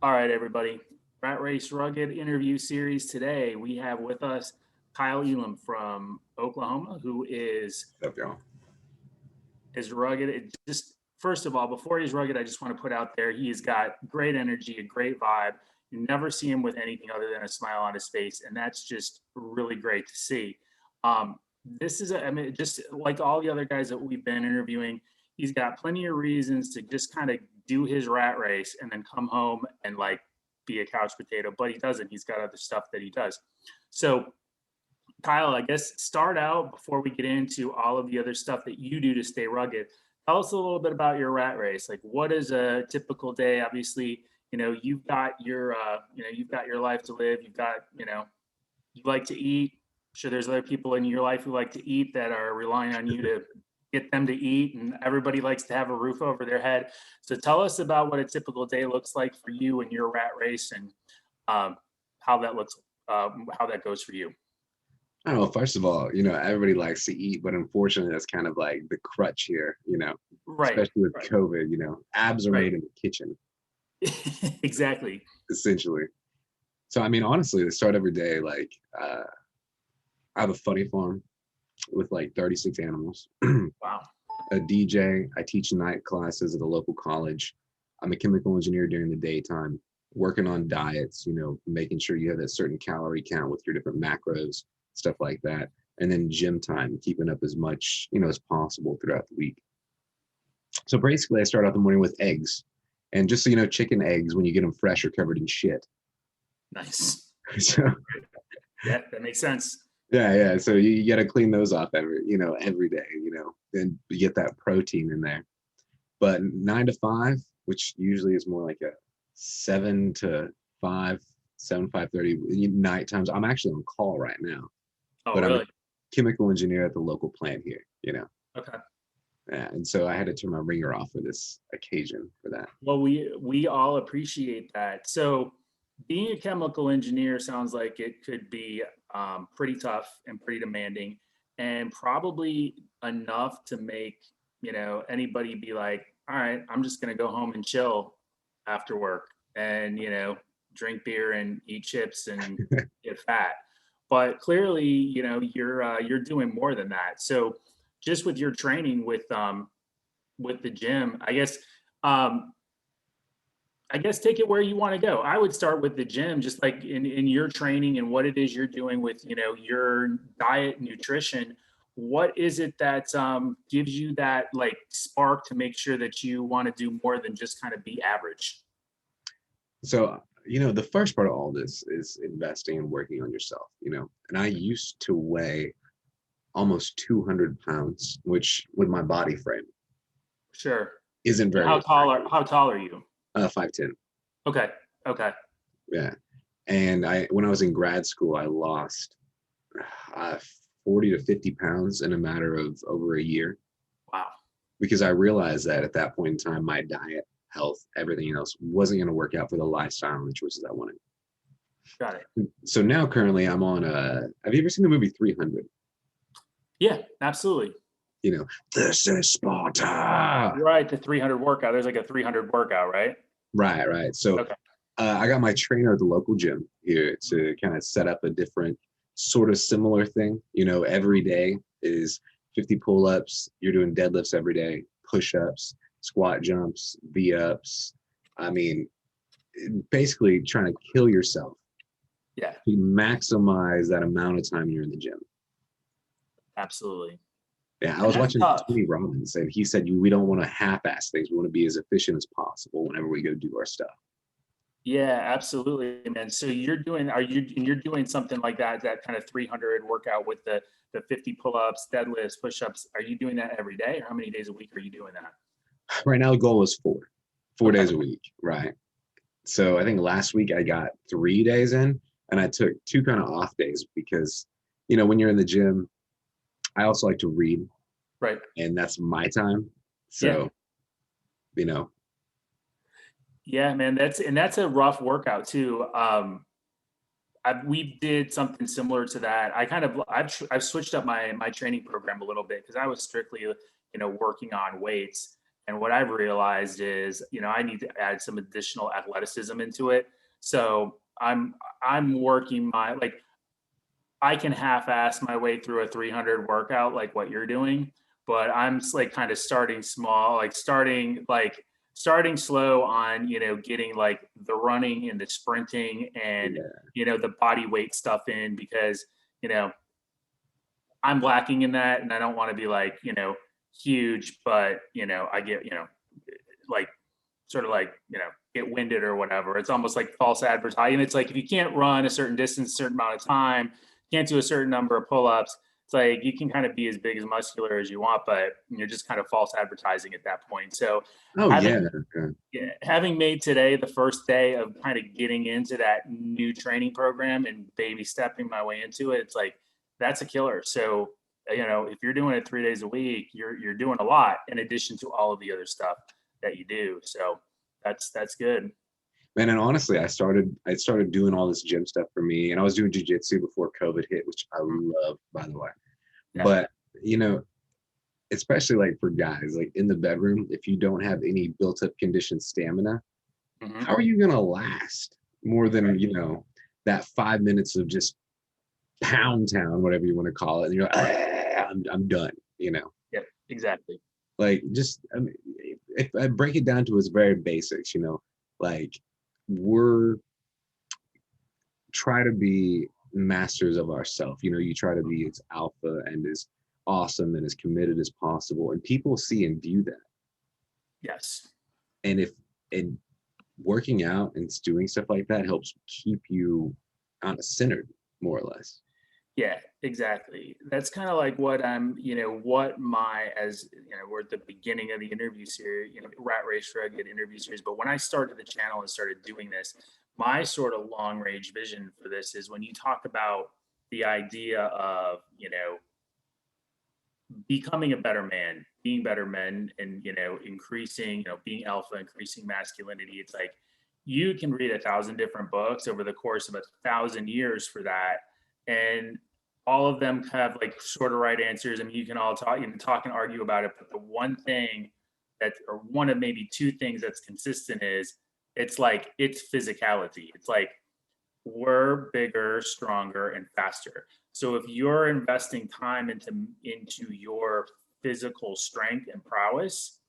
All right, everybody. Rat Race Rugged interview series. Today we have with us Kyle Elam from Oklahoma, who What's up, y'all? is rugged. It just first of all, before he's rugged, I just want to put out there he's got great energy, a great vibe. You never see him with anything other than a smile on his face, and that's just really great to see. Um, this is, I mean, just like all the other guys that we've been interviewing, he's got plenty of reasons to just kind of do his rat race and then come home and like be a couch potato, but he doesn't. He's got other stuff that he does. So Kyle, I guess start out before we get into all of the other stuff that you do to stay rugged. Tell us a little bit about your rat race. Like, what is a typical day? Obviously, you've got your life to live. You've got, you like to eat. I'm sure there's other people in your life who like to eat that are relying on you to get them to eat, and everybody likes to have a roof over their head. So tell us about what a typical day looks like for you and your rat race, and um, how that looks, how that goes for you. I don't know. First of all, everybody likes to eat, but unfortunately, that's kind of like the crutch here, Right, especially with right, COVID, abs are right. made in the kitchen, Exactly. essentially. So, I mean, honestly, to start every day, like, I have a funny farm with like 36 animals, Wow. a DJ. I teach night classes at a local college. I'm a chemical engineer during the daytime, working on diets, making sure you have that certain calorie count with your different macros, stuff like that. And then gym time, keeping up as much, as possible throughout the week. So basically, I start out the morning with eggs. And just so you know, chicken eggs, when you get them fresh, are covered in shit. Nice. So Yeah, that makes sense. yeah. So you got to clean those off every day, and you get that protein in there. But 9 to 5, which usually is more like a 7 to 5, 7 5:30 night times. I'm actually on call right now, Oh, but I'm a really? chemical engineer at the local plant here. Okay. Yeah, and so I had to turn my ringer off for this occasion for that. Well, we all appreciate that. So, being a chemical engineer sounds like it could be pretty tough and pretty demanding, and probably enough to make anybody be like, "All right, I'm just going to go home and chill after work, and drink beer and eat chips and get fat." But clearly, you're doing more than that. So, just with your training with the gym, um, I guess take it where you want to go. I would start with the gym, just like in your training and what it is you're doing with your diet, nutrition. What is it that gives you that like spark to make sure that you want to do more than just kind of be average? So, the first part of all this is investing and working on yourself. And I used to weigh almost 200 pounds, which with my body frame Sure. isn't And very attractive. how tall are you? 5'10". Okay. Okay. Yeah. And when I was in grad school, I lost uh, 40 to 50 pounds in a matter of over a year Wow. because I realized that at that point in time, my diet, health, everything else wasn't going to work out for the lifestyle and the choices I wanted. Got it. So now currently I'm on have you ever seen the movie 300? Yeah, absolutely. You know, this is Sparta. Right. The 300 workout. There's like a 300 workout, right? Right. So Okay. I got my trainer at the local gym here to kind of set up a different sort of similar thing. Every day is 50 pull-ups. You're doing deadlifts every day, push-ups, squat jumps, V-ups. I mean, basically trying to kill yourself Yeah, to maximize that amount of time you're in the gym. absolutely. Yeah, I And was that's watching tough. Tony Robbins, and he said we don't want to half-ass things. We want to be as efficient as possible whenever we go do our stuff. Yeah, absolutely, man. So you're doing something like that kind of 300 workout with the 50 pull-ups, deadlifts, push-ups. Are you doing that every day, or how many days a week are you doing that? Right now, the goal is four Okay. days a week, right? So I think last week I got 3 days in, and I took two kind of off days because, when you're in the gym, I also like to read, Right. and that's my time. Yeah. So, you know, Yeah, man. That's a rough workout too. We did something similar to that. I've switched up my training program a little bit because I was strictly working on weights, And what I've realized is, I need to add some additional athleticism into it. So I'm working my like I can half-ass my way through a 300 workout like what you're doing, but I'm like kind of starting small, like starting slow on, getting like the running and the sprinting and Yeah. the body weight stuff in because, you know, I'm lacking in that and I don't want to be like, huge, but I get, like sort of like, get winded or whatever. It's almost like false advertising. It's like if you can't run a certain distance, a certain amount of time, can't do a certain number of pull-ups, it's like you can kind of be as big as muscular as you want, but you're just kind of false advertising at that point. So Oh yeah. having Yeah. yeah, having made today the first day of kind of getting into that new training program and baby stepping my way into it, it's like that's a killer. So if you're doing it 3 days a week, you're doing a lot in addition to all of the other stuff that you do. So that's good. Man, and honestly, I started doing all this gym stuff for me, and I was doing jujitsu before COVID hit, which I Mm, love, by the way. yeah. But you know, especially like for guys, like in the bedroom, if you don't have any built-up conditioned stamina, Hmm. how are you gonna last more than Right. that 5 minutes of just pound town, whatever you want to call it, and you're like, I'm done. Yep. Exactly. Like just I mean, if I break it down to its very basics, like we're try to be masters of ourself. You try to be Mhm. as alpha and as awesome and as committed as possible. And people see and view that. Yes. And if and working out and doing stuff like that helps keep you centered, more or less. Yeah, exactly. That's kind of like what I'm, what my, as we're at the beginning of the interview series, Rat Race Rugged interview series. But when I started the channel and started doing this, my sort of long range vision for this is when you talk about the idea of, becoming a better man, being better men, and increasing, being alpha, increasing masculinity. It's like you can read 1,000 different books over the course of 1,000 years for that, and all of them have like sort of right answers. I mean, you can all talk, talk and argue about it, but the one thing that, or one of maybe two things that's consistent is it's physicality. It's like we're bigger, stronger, and faster. So if you're investing time into your physical strength and prowess,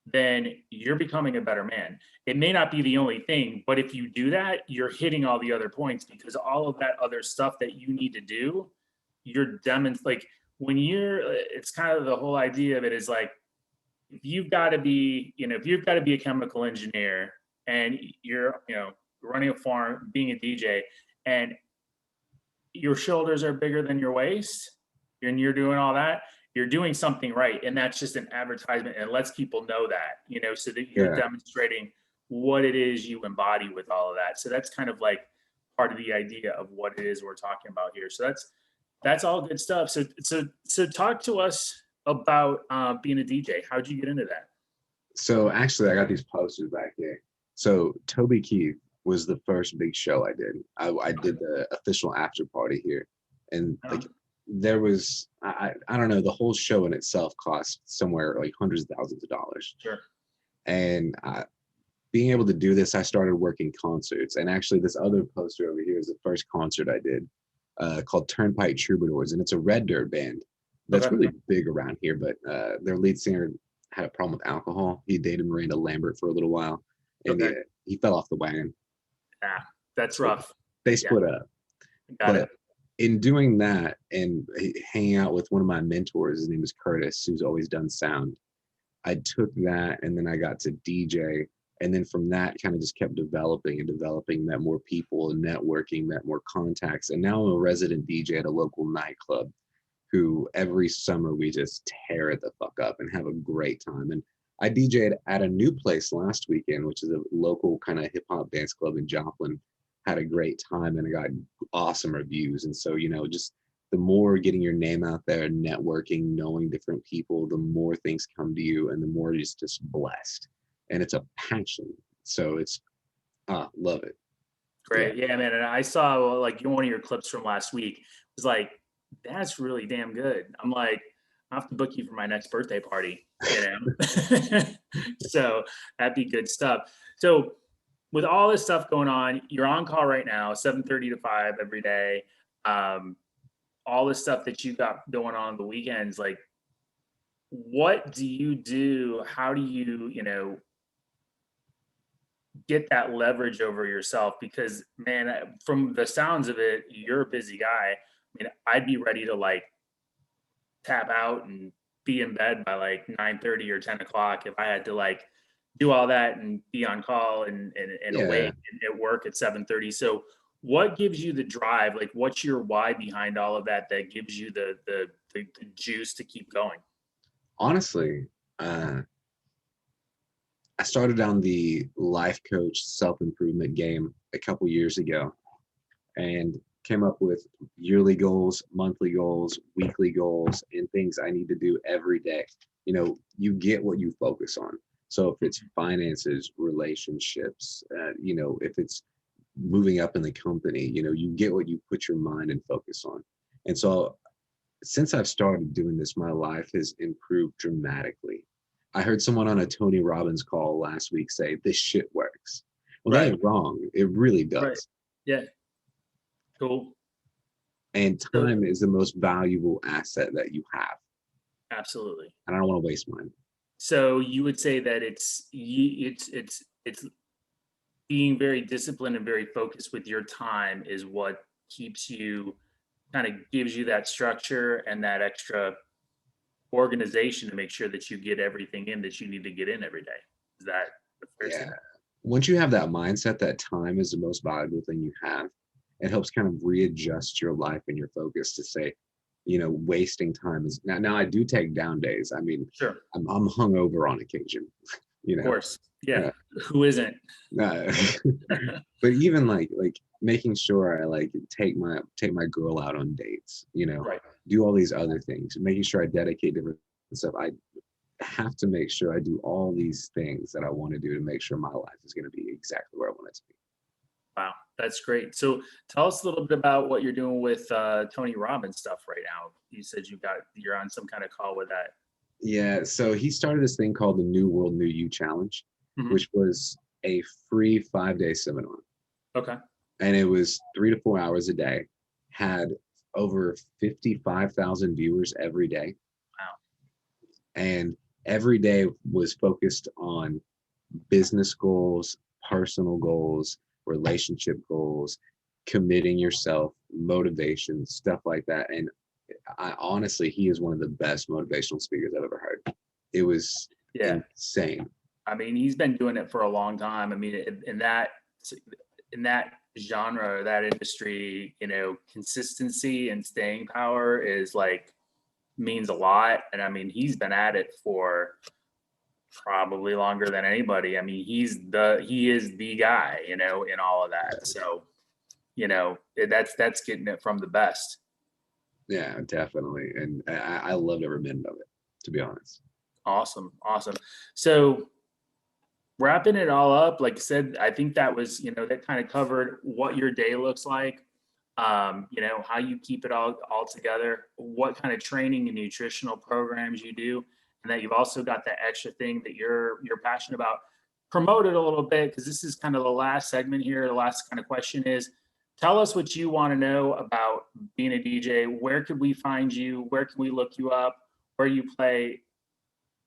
then you're becoming a better man. It may not be the only thing, but if you do that, you're hitting all the other points because all of that other stuff that you need to do, you're demonstrating. Like when it's kind of the whole idea of it is like if you've got to be, if you've got to be a chemical engineer and you're, running a farm, being a DJ, and your shoulders are bigger than your waist, and you're doing all that, you're doing something right. And that's just an advertisement and it lets people know that, so that you're Yeah. demonstrating what it is you embody with all of that. So that's kind of like part of the idea of what it is we're talking about here. So that's all good stuff. So talk to us about being a DJ. How'd you get into that? So actually, I got these posters back here. So Toby Keith was the first big show I did. I Okay. did the official after party here, and Uh, like there was I don't know, the whole show in itself cost somewhere like hundreds of thousands of dollars. sure. And being able to do this, I started working concerts. And actually, this other poster over here is the first concert I did, called Turnpike Troubadours, and it's a red dirt band that's Okay. really big around here. But their lead singer had a problem with alcohol. He dated Miranda Lambert for a little while, and Okay. yeah, he fell off the wagon. Ah, that's So rough. they Yeah, split up. got it. But in doing that and hanging out with one of my mentors, his name is Curtis, who's always done sound, I took that and then I got to DJ. And then from that, kind of just kept developing and developing, met more people and networking, met more contacts. And now I'm a resident DJ at a local nightclub who every summer we just tear it the fuck up and have a great time. And I DJ'd at a new place last weekend, which is a local kind of hip hop dance club in Joplin. Had a great time and I got awesome reviews. And so, just the more getting your name out there, networking, knowing different people, the more things come to you and the more you're just blessed. And it's a passion. So it's love it. Yeah. Great. Yeah, man. And I saw like one of your clips from last week was like, that's really damn good. I'm like, I'll have to book you for my next birthday party, you know? So that'd be good stuff. So with all this stuff going on, you're on call right now, 7:30 to 5 every day. Um, all this stuff that you got going on the weekends, like what do you do? How do you, get that leverage over yourself? Because man, from the sounds of it, you're a busy guy. I mean, I'd be ready to like tap out and be in bed by like 9:30 or 10 o'clock if I had to like do all that and be on call and Yeah, awake and at work at 7:30. So what gives you the drive? Like what's your why behind all of that that gives you the juice to keep going? honestly, I started down the life coach self-improvement game a couple years ago and came up with yearly goals, monthly goals, weekly goals, and things I need to do every day. You get what you focus on. So if it's finances, relationships, if it's moving up in the company, you get what you put your mind and focus on. And so since I've started doing this, my life has improved dramatically. I heard someone on a Tony Robbins call last week say, "This shit works." Well, they Right. ain't wrong. It really Right. does. Yeah. Cool. And So time is the most valuable asset that you have. absolutely. And I don't want to waste mine. So you would say that it's being very disciplined and very focused with your time is what keeps you kind of gives you that structure and that extra organization to make sure that you get everything in that you need to get in every day. Is that a fair Yeah. statement? Once you have that mindset that time is the most valuable thing you have, it helps kind of readjust your life and your focus to say, wasting time is now I do take down days. I mean, Sure. I'm hungover on occasion, you Of know. course. Yeah. Uh, Who isn't? uh, but even like making sure I like take my girl out on dates, Right. do all these other things, making sure I dedicate different stuff. I have to make sure I do all these things that I want to do to make sure my life is going to be exactly where I want it to be. Wow. That's great. So tell us a little bit about what you're doing with Tony Robbins stuff right now. You said you're on some kind of call with that. Yeah, so he started this thing called the New World New You Challenge, Mhm. which was a free 5-day seminar. Okay. And it was 3 to 4 hours a day, had over 55,000 viewers every day. Wow. And every day was focused on business goals, personal goals, relationship goals, committing yourself, motivation, stuff like that. And I honestly, he is one of the best motivational speakers I've ever heard. It was Yeah. insane. I mean, he's been doing it for a long time. I mean, in that genre, that industry, consistency and staying power is like means a lot. And I mean, he's been at it for probably longer than anybody. I mean, he is the guy, in all of that. So, that's getting it from the best. Yeah, definitely. And I loved every minute of it, to be honest. Awesome. Awesome. So wrapping it all up, like I said, I think that was, that kind of covered what your day looks like, how you keep it all together, what kind of training and nutritional programs you do, and that you've also got that extra thing that you're passionate about. Promote it a little bit because this is kind of the last segment here. The last kind of question is tell us what you want to know about being a DJ. Where could we find you? Where can we look you up? Where you play?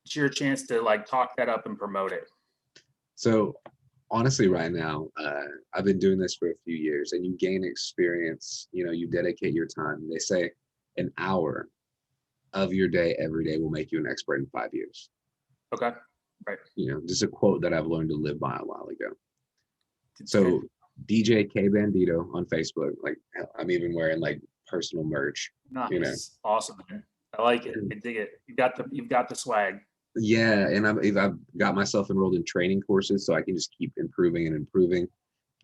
It's your chance to like talk that up and promote it. So honestly, right now, I've been doing this for a few years and you gain experience, you dedicate your time. They say an hour of your day every day will make you an expert in 5 years. Okay. Right. Just a quote that I've learned to live by a while ago. Okay. So DJ K Bandito on Facebook, like I'm even wearing like personal merch, you know. Nice. Awesome, man. I like it. I dig it. You've got the swag. Yeah, and I've got myself enrolled in training courses so I can just keep improving and improving,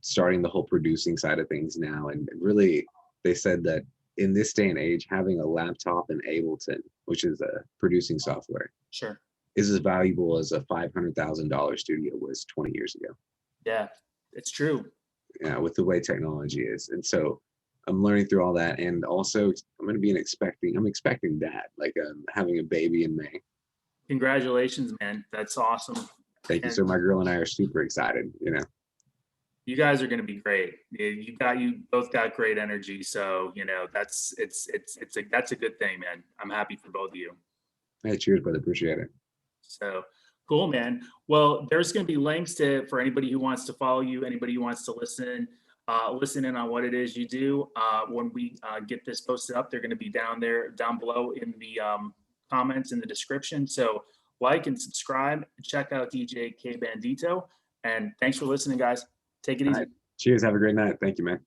starting the whole producing side of things now. And really, they said that in this day and age, having a laptop in Ableton, which is a producing software, Sure. is as valuable as a $500,000 studio was 20 years ago. Yeah, it's true. With the way technology is. And so I'm learning through all that, and also I'm going to be I'm expecting dad, like having a baby in May. Congratulations, man. That's awesome. Thank you. And So my girl and I are super excited. You know. you guys are going to be great. You both got great energy. So, that's that's a good thing, man. I'm happy for both of you. Hey, cheers, brother. Appreciate it. So cool, man. Well, there's going to be links for anybody who wants to follow you, anybody who wants to listen in on what it is you do. When we get this posted up, they're going to be down below in the comments in the description. So like and subscribe. Check out DJ K Bandito. And thanks for listening, guys. Take it All easy. right. Cheers. Have a great night. Thank you, man.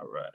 All right.